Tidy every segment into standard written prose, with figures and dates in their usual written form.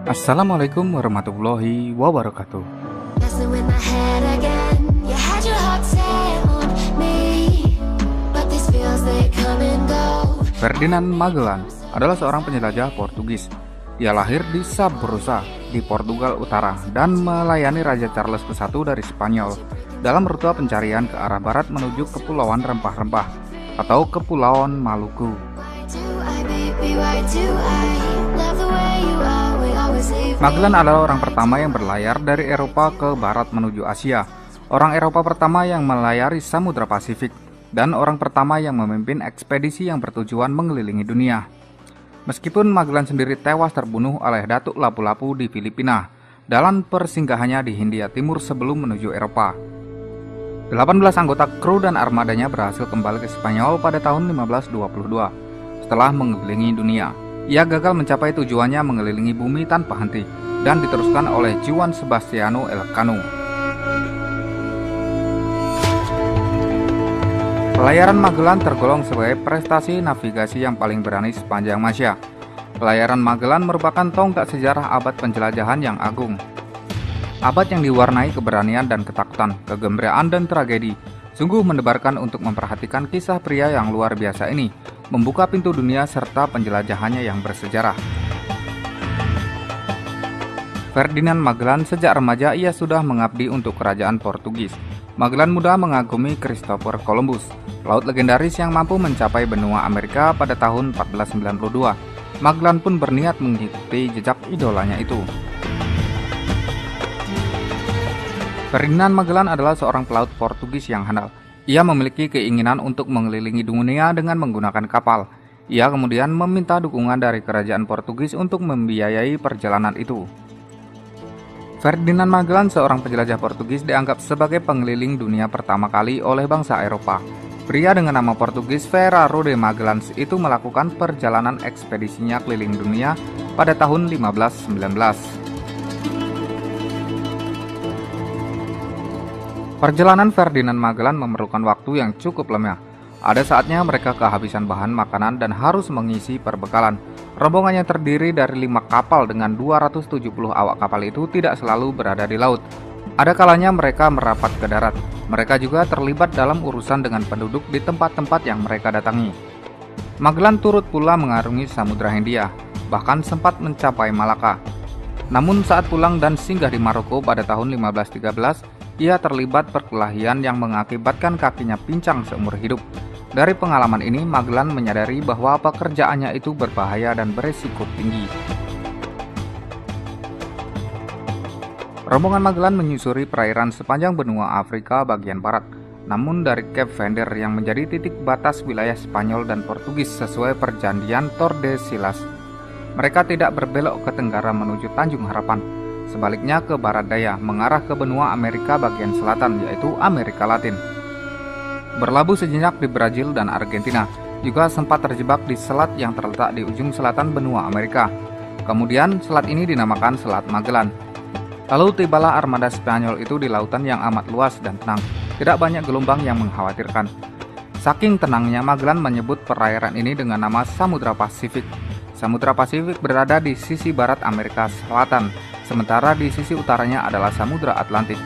Assalamualaikum warahmatullahi wabarakatuh. Messing with my head again. You had your heart set on me, but these feels they come and go. Ferdinand Magellan adalah seorang penjelajah Portugis. Ia lahir di Sabrosa, di Portugal Utara, dan melayani Raja Charles I dari Spanyol dalam rute pencarian ke arah barat menuju Kepulauan Rempah-Rempah atau Kepulauan Maluku. Why do I, baby, why do I love the way you are? We always leave me. Magellan adalah orang pertama yang berlayar dari Eropa ke barat menuju Asia, orang Eropa pertama yang melayari Samudra Pasifik, dan orang pertama yang memimpin ekspedisi yang bertujuan mengelilingi dunia. Meskipun Magellan sendiri tewas terbunuh oleh Datuk Lapu-Lapu di Filipina dalam persinggahannya di Hindia Timur sebelum menuju Eropa. 18 anggota kru dan armadanya berhasil kembali ke Spanyol pada tahun 1522 setelah mengelilingi dunia. Ia gagal mencapai tujuannya mengelilingi bumi tanpa henti dan diteruskan oleh Juan Sebastiano Elcano. Pelayaran Magellan tergolong sebagai prestasi navigasi yang paling berani sepanjang masa. Pelayaran Magellan merupakan tonggak sejarah abad penjelajahan yang agung. Abad yang diwarnai keberanian dan ketakutan, kegembiraan dan tragedi. Sungguh mendebarkan untuk memperhatikan kisah pria yang luar biasa ini, membuka pintu dunia serta penjelajahannya yang bersejarah. Ferdinand Magellan sejak remaja ia sudah mengabdi untuk kerajaan Portugis. Magellan muda mengagumi Christopher Columbus, pelaut legendaris yang mampu mencapai benua Amerika pada tahun 1492. Magellan pun berniat mengikuti jejak idolanya itu. Ferdinand Magellan adalah seorang pelaut Portugis yang handal. Ia memiliki keinginan untuk mengelilingi dunia dengan menggunakan kapal. Ia kemudian meminta dukungan dari kerajaan Portugis untuk membiayai perjalanan itu. Ferdinand Magellan, seorang penjelajah Portugis, dianggap sebagai pengeliling dunia pertama kali oleh bangsa Eropa. Pria dengan nama Portugis Ferraro de Magalhães itu melakukan perjalanan ekspedisinya keliling dunia pada tahun 1519. Perjalanan Ferdinand Magellan memerlukan waktu yang cukup lama. Ada saatnya mereka kehabisan bahan makanan dan harus mengisi perbekalan. Rombongannya terdiri dari 5 kapal dengan 270 awak kapal itu tidak selalu berada di laut. Ada kalanya mereka merapat ke darat. Mereka juga terlibat dalam urusan dengan penduduk di tempat-tempat yang mereka datangi. Magellan turut pula mengarungi Samudra Hindia, bahkan sempat mencapai Malaka. Namun saat pulang dan singgah di Maroko pada tahun 1513, ia terlibat perkelahian yang mengakibatkan kakinya pincang seumur hidup. Dari pengalaman ini, Magellan menyadari bahwa pekerjaannya itu berbahaya dan beresiko tinggi. Rombongan Magellan menyusuri perairan sepanjang benua Afrika bagian barat. Namun dari Cape Verde yang menjadi titik batas wilayah Spanyol dan Portugis sesuai perjanjian Tordesillas, mereka tidak berbelok ke tenggara menuju Tanjung Harapan. Sebaliknya ke barat daya, mengarah ke benua Amerika bagian selatan, yaitu Amerika Latin. Berlabuh sejenak di Brazil dan Argentina, juga sempat terjebak di selat yang terletak di ujung selatan benua Amerika. Kemudian selat ini dinamakan Selat Magellan. Lalu tibalah armada Spanyol itu di lautan yang amat luas dan tenang, tidak banyak gelombang yang mengkhawatirkan. Saking tenangnya, Magellan menyebut perairan ini dengan nama Samudra Pasifik. Samudra Pasifik berada di sisi barat Amerika Selatan, sementara di sisi utaranya adalah Samudra Atlantik.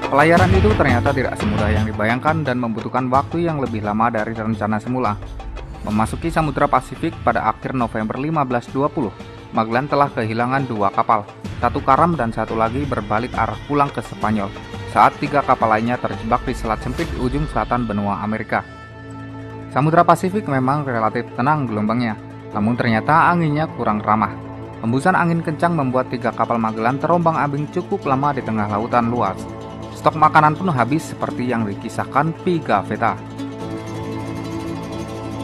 Pelayaran itu ternyata tidak semudah yang dibayangkan dan membutuhkan waktu yang lebih lama dari rencana semula. Memasuki Samudra Pasifik pada akhir November 1520, Magellan telah kehilangan 2 kapal, 1 karam dan 1 lagi berbalik arah pulang ke Spanyol, saat 3 kapal lainnya terjebak di selat sempit di ujung selatan benua Amerika. Samudra Pasifik memang relatif tenang gelombangnya, namun ternyata anginnya kurang ramah. Hembusan angin kencang membuat 3 kapal Magellan terombang-ambing cukup lama di tengah lautan luas. Stok makanan pun habis seperti yang dikisahkan Pigafetta.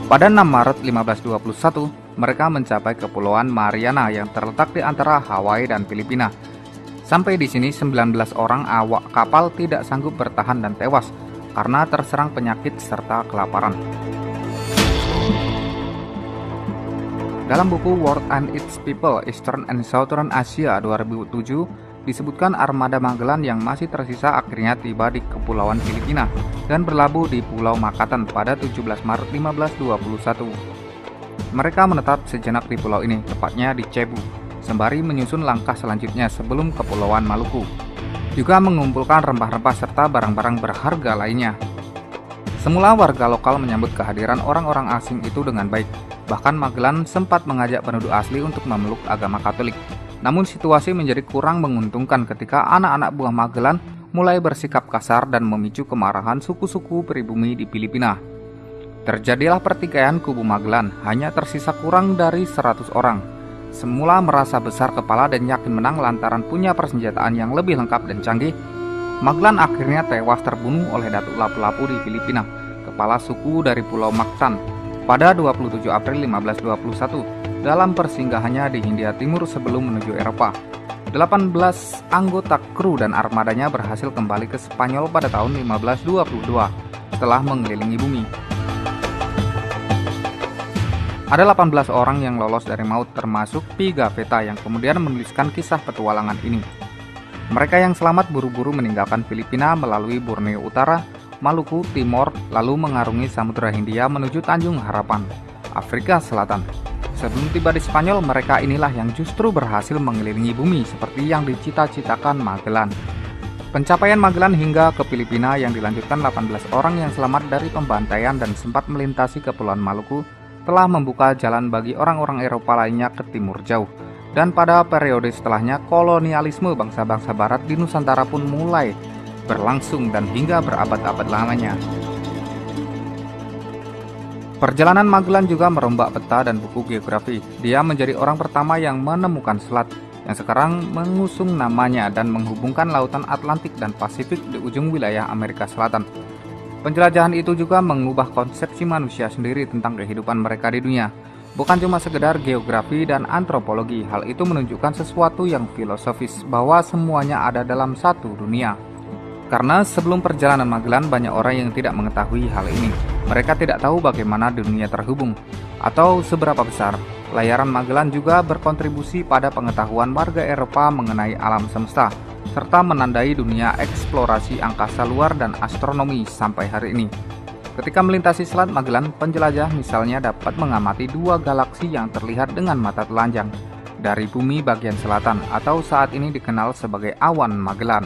Pada 6 Maret 1521, mereka mencapai Kepulauan Mariana yang terletak di antara Hawaii dan Filipina. Sampai di sini 19 orang awak kapal tidak sanggup bertahan dan tewas karena terserang penyakit serta kelaparan. Dalam buku World and Its People, Eastern and Southern Asia 2007, disebutkan armada Magellan yang masih tersisa akhirnya tiba di Kepulauan Filipina dan berlabuh di Pulau Makatan pada 17 Maret 1521. mereka menetap sejenak di pulau ini, tepatnya di Cebu, sembari menyusun langkah selanjutnya sebelum Kepulauan Maluku. Juga mengumpulkan rempah-rempah serta barang-barang berharga lainnya. Semula warga lokal menyambut kehadiran orang-orang asing itu dengan baik. Bahkan Magellan sempat mengajak penduduk asli untuk memeluk agama Katolik. Namun situasi menjadi kurang menguntungkan ketika anak-anak buah Magellan mulai bersikap kasar dan memicu kemarahan suku-suku pribumi di Filipina. Terjadilah pertikaian kubu Magellan, hanya tersisa kurang dari 100 orang. Semula merasa besar kepala dan yakin menang lantaran punya persenjataan yang lebih lengkap dan canggih, Magellan akhirnya tewas terbunuh oleh Datuk Lapu-Lapu di Filipina, kepala suku dari Pulau Mactan, pada 27 April 1521 dalam persinggahannya di Hindia Timur sebelum menuju Eropa. 18 anggota kru dan armadanya berhasil kembali ke Spanyol pada tahun 1522 setelah mengelilingi bumi. Ada 18 orang yang lolos dari maut termasuk Pigafetta yang kemudian menuliskan kisah petualangan ini. Mereka yang selamat buru-buru meninggalkan Filipina melalui Borneo Utara, Maluku, Timor, lalu mengarungi Samudra Hindia menuju Tanjung Harapan, Afrika Selatan. Sebelum tiba di Spanyol, mereka inilah yang justru berhasil mengelilingi bumi seperti yang dicita-citakan Magellan. Pencapaian Magellan hingga ke Filipina yang dilanjutkan 18 orang yang selamat dari pembantaian dan sempat melintasi Kepulauan Maluku telah membuka jalan bagi orang-orang Eropa lainnya ke timur jauh. Dan pada periode setelahnya, kolonialisme bangsa-bangsa barat di Nusantara pun mulai berlangsung dan hingga berabad-abad lamanya. Perjalanan Magellan juga merombak peta dan buku geografi. Dia menjadi orang pertama yang menemukan selat, yang sekarang mengusung namanya dan menghubungkan lautan Atlantik dan Pasifik di ujung wilayah Amerika Selatan. Penjelajahan itu juga mengubah konsepsi manusia sendiri tentang kehidupan mereka di dunia. Bukan cuma sekedar geografi dan antropologi, hal itu menunjukkan sesuatu yang filosofis, bahwa semuanya ada dalam satu dunia. Karena sebelum perjalanan Magellan, banyak orang yang tidak mengetahui hal ini. Mereka tidak tahu bagaimana dunia terhubung, atau seberapa besar. Layaran Magellan juga berkontribusi pada pengetahuan warga Eropa mengenai alam semesta, serta menandai dunia eksplorasi angkasa luar dan astronomi sampai hari ini. Ketika melintasi Selat Magellan, penjelajah misalnya dapat mengamati dua galaksi yang terlihat dengan mata telanjang dari bumi bagian selatan, atau saat ini dikenal sebagai awan Magellan.